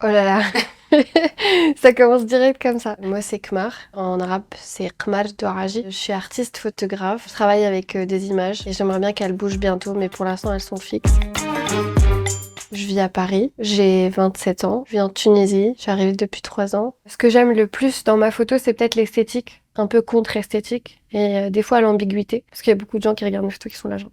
Oh là là, ça commence direct comme ça. Moi, c'est Khmar. En arabe, c'est Khmar Douaraji. Je suis artiste photographe. Je travaille avec des images et j'aimerais bien qu'elles bougent bientôt, mais pour l'instant, elles sont fixes. Je vis à Paris, j'ai 27 ans, je vis en Tunisie, je suis arrivée depuis 3 ans. Ce que j'aime le plus dans ma photo, c'est peut-être l'esthétique, un peu contre-esthétique, et des fois l'ambiguïté, parce qu'il y a beaucoup de gens qui regardent mes photos qui sont là genre,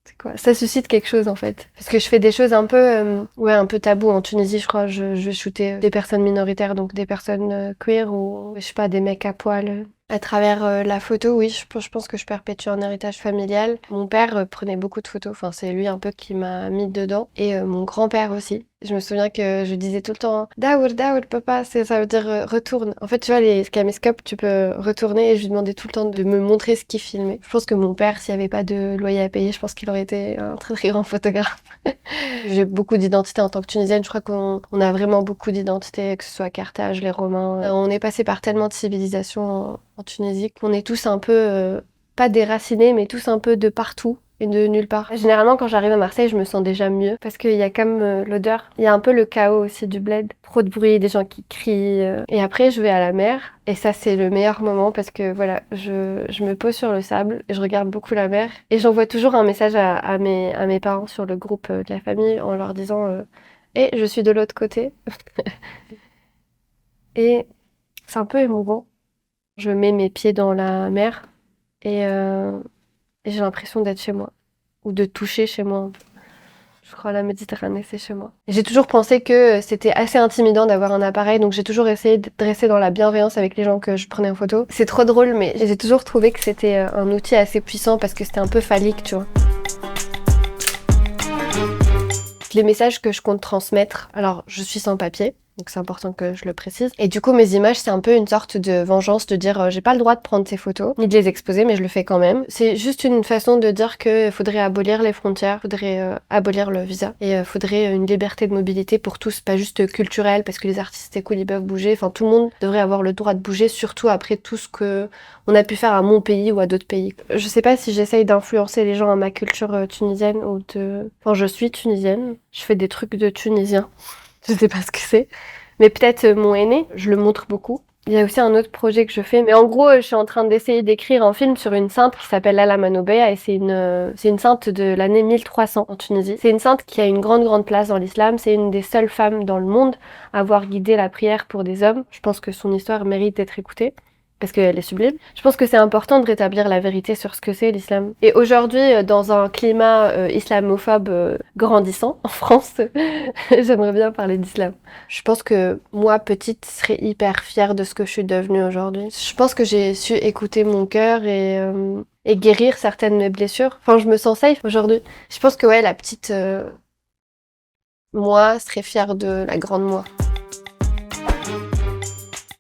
c'est quoi? Ça suscite quelque chose en fait. Parce que je fais des choses un peu, ouais, un peu tabou en Tunisie, je crois. Je shootais des personnes minoritaires, donc des personnes queer ou, je sais pas, des mecs à poil. À travers la photo, oui, je pense que je perpétue un héritage familial. Mon père prenait beaucoup de photos, enfin c'est lui un peu qui m'a mis dedans. Et mon grand-père aussi. Je me souviens que je disais tout le temps Daoud, Daoud, papa, ça veut dire retourne. En fait, tu vois, les caméscopes, tu peux retourner et je lui demandais tout le temps de me montrer ce qu'il filmait. Je pense que mon père, s'il n'y avait pas de loyer à payer, je pense qu'il aurait été un très très grand photographe. J'ai beaucoup d'identité en tant que Tunisienne. Je crois qu'on a vraiment beaucoup d'identité, que ce soit Carthage, les Romains. On est passé par tellement de civilisations en Tunisie qu'on est tous un peu, pas déracinés, mais tous un peu de partout et de nulle part. Généralement, quand j'arrive à Marseille, je me sens déjà mieux parce qu'il y a comme l'odeur. Il y a un peu le chaos aussi du bled. Trop de bruit, des gens qui crient. Et après, je vais à la mer. Et ça, c'est le meilleur moment parce que voilà, je me pose sur le sable et je regarde beaucoup la mer. Et j'envoie toujours un message à mes parents sur le groupe de la famille en leur disant Eh, je suis de l'autre côté. Et c'est un peu émouvant. Je mets mes pieds dans la mer et, et j'ai l'impression d'être chez moi ou de toucher chez moi. Je crois la Méditerranée, c'est chez moi. J'ai toujours pensé que c'était assez intimidant d'avoir un appareil, donc j'ai toujours essayé de rester dans la bienveillance avec les gens que je prenais en photo. C'est trop drôle, mais j'ai toujours trouvé que c'était un outil assez puissant parce que c'était un peu phallique, tu vois. Les messages que je compte transmettre, alors je suis sans papier, donc c'est important que je le précise. Et du coup, mes images, c'est un peu une sorte de vengeance de dire j'ai pas le droit de prendre ces photos, ni de les exposer, mais je le fais quand même. C'est juste une façon de dire qu'il faudrait abolir les frontières, faudrait abolir le visa, et faudrait une liberté de mobilité pour tous, pas juste culturelle, parce que les artistes, c'est cool, ils peuvent bouger. Enfin, tout le monde devrait avoir le droit de bouger, surtout après tout ce que on a pu faire à mon pays ou à d'autres pays. Je sais pas si j'essaye d'influencer les gens à ma culture tunisienne ou de... Enfin, je suis tunisienne, je fais des trucs de tunisien. Je sais pas ce que c'est. Mais peut-être mon aîné, je le montre beaucoup. Il y a aussi un autre projet que je fais. Mais en gros, je suis en train d'essayer d'écrire un film sur une sainte qui s'appelle Lala Manoubeya et c'est une sainte de l'année 1300 en Tunisie. C'est une sainte qui a une grande place dans l'islam. C'est une des seules femmes dans le monde à avoir guidé la prière pour des hommes. Je pense que son histoire mérite d'être écoutée. Parce qu'elle est sublime. Je pense que c'est important de rétablir la vérité sur ce que c'est l'islam. Et aujourd'hui, dans un climat islamophobe grandissant en France, j'aimerais bien parler d'islam. Je pense que moi, petite, serais hyper fière de ce que je suis devenue aujourd'hui. Je pense que j'ai su écouter mon cœur et guérir certaines de mes blessures. Enfin, je me sens safe aujourd'hui. Je pense que ouais, la petite moi serait fière de la grande moi.